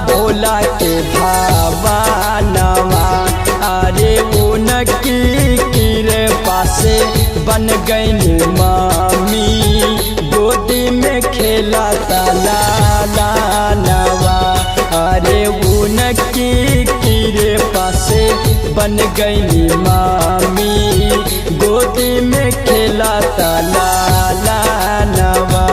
भोला के भावानवा। अरे उनकी कृपा से बन गई मामी, गोदी में खेला लाला नवा। अरे उनकी कृपा से बन गई मामी, गोदी में खेला लाला नवा।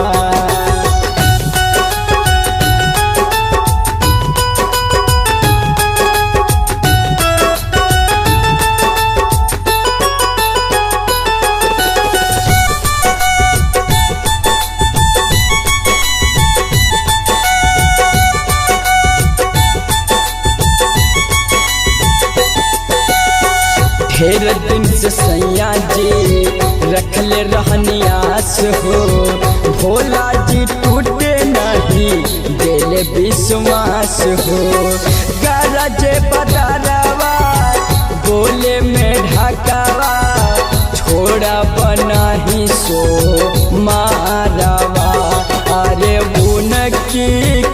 ढेर दिन से सैया जी रखले रहनी आस हो, भोला जी टूटे नहीं दिल विश्वास हो। गरजे बदरवा बोले में ढकावा, छोड़ा बनाही सो मारवा। अरे उनकी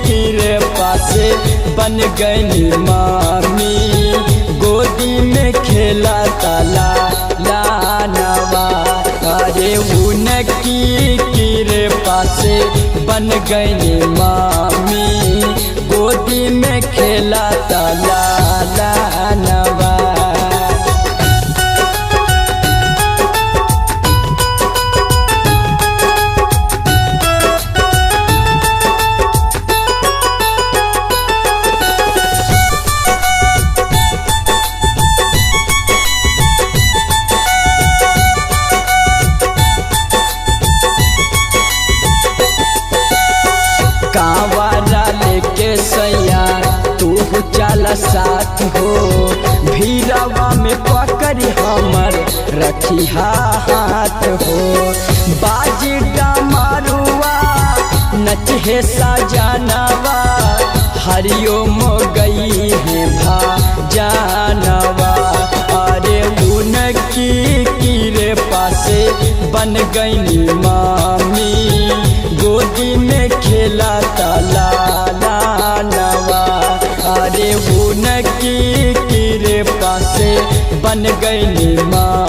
कृपा से बन गई मामी, गोदी में खेला लाला नवा। अरे उनकी कृपा से बन गई मामी, गोदी में खेला लाला नवा। कांवरा लेके सैया तू चल साथ हो, भीरवा में पकड़ी हमर रखी हाथ हो। बाजी डमरुआ नचे सजनवा, हरिओम गई है भाजनवा। अरे उनकी कृपा से बन गई मामी, गोदी में खेला लाला नवा। अरे उनकी कृपा से बन गई माँ,